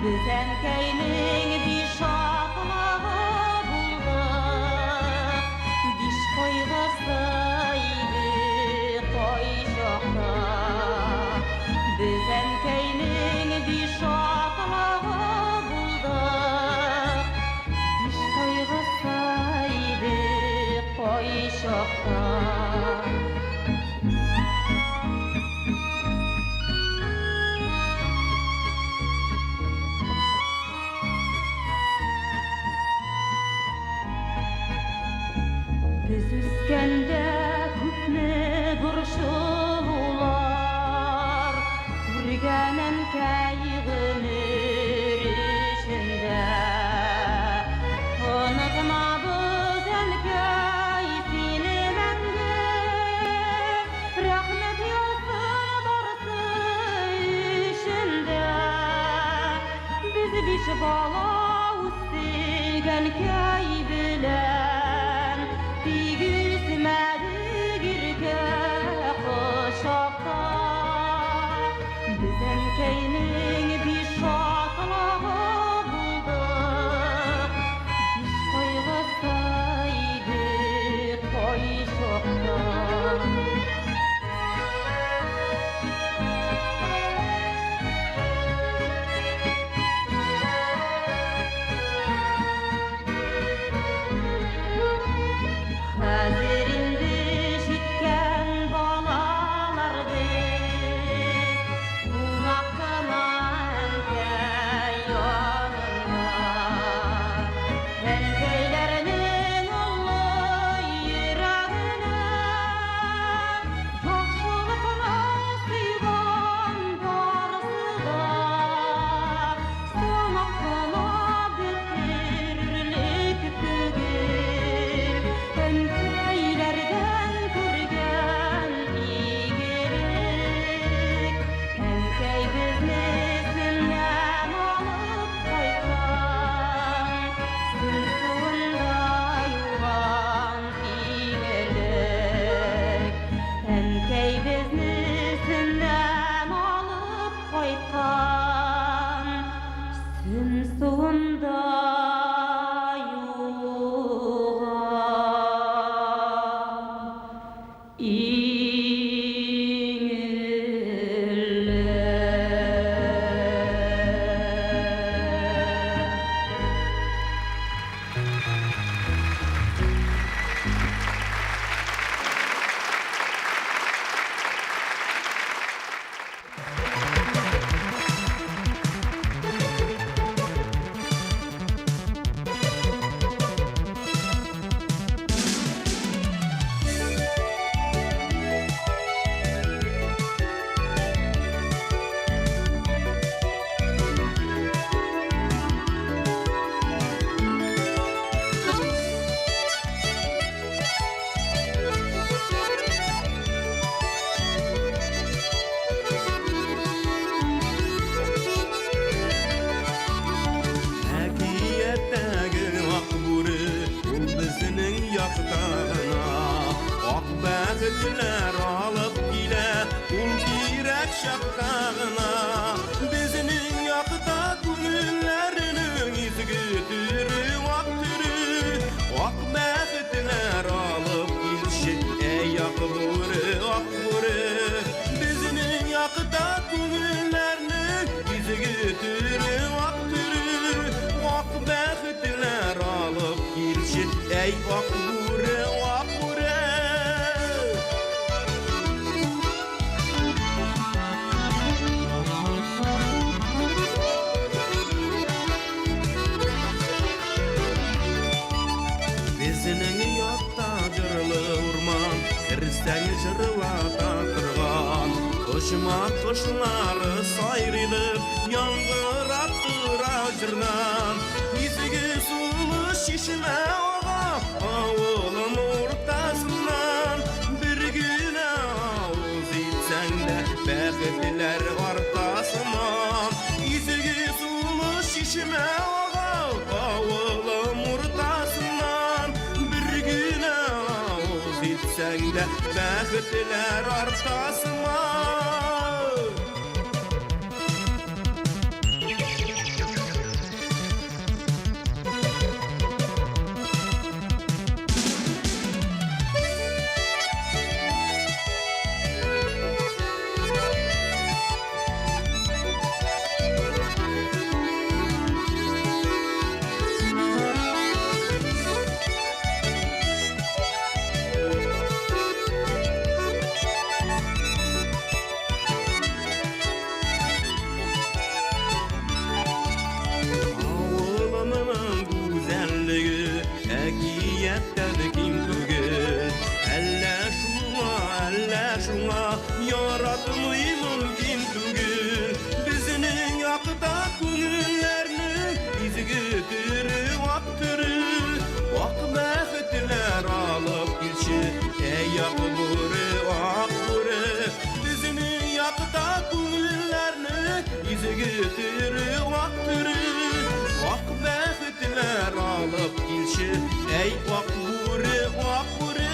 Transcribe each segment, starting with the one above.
Bizenkeyning bir şahlağı buldık, diş koygasaydı koyşakta. Bizenkeyning bir şahlağı bulduk, diş koygasaydı koyşakta. Biz üskende küpne gurşulular, Türgenen kaygınır içinde. Unutma bizden kayfini menge, rahmet yolsun barısı işinde. Biz biş bala üstügen kay bilen, Digizmedi girge koşakta. Bizenkeyning bir şaklağı bulduk, diş koygasaydı koyşakta. Hazirindi şitken balalar biz, Unakkaman yanında. Enkeylerinin ulu yüreğine, Yaxşılıkla sıygan barısı da, Sonakkala bitirlik tügül, Enkeylerden kürgen iyilik. Enkey bizni sinden alıp koysan, Sümsüğünde yuvan iyilik. Enkey bizni sinden alıp koysan, Sümsüğünde Bäxtler alıp gile ul direk şaktağına. Bizning ýakda günlerinin izi götürü vaktırı, Ak bäxtler alıp gilşi ey ýakburi akburi. Bizning ýakda günlerinin izi götürü vaktırı, Ak bäxtler alıp gilşi ey akburi akburi. Bizning ýakda jırly urman, kirseň jırlata turgan. Koşmak koşlary saýrylyp, ýangırat tura jırdan. Ýüzüge suly şişme ağa, awulym ortasyndan. Bir güne awuz ýitseň-de, bäxtler ortasyman. Ýüzüge suly şişme ağa, awulym ortasyndan. Bir güne awuz ýitseň-de, bäxtler ortasyman. yakda günlerini bizi götürü vaktırı Vak mehtiler alıp gilşi ey yakburi vakburi Bizini yakda günlerini bizi götürü vaktırı Vak mehtiler alıp gilşi ey vakburi vakburi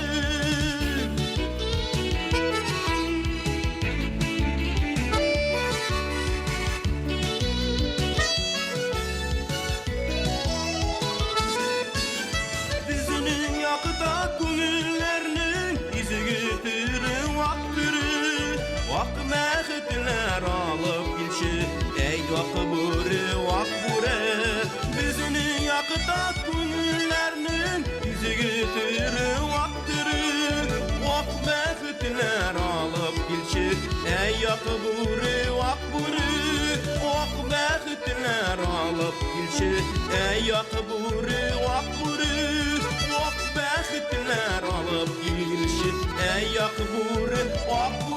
Yakda günlerinin izi götürü vaktırı Vak mehtiler alıp gilşi ey vakburi vakburi Bizini yakda günlerinin izi götürü vaktırı Vak mehtiler alıp gilşi ey vakburi vakburi Vak mehtiler alıp gilşi ey vakburi vakburi Vak mehtiler alıp gilşi ey yakburi vakburi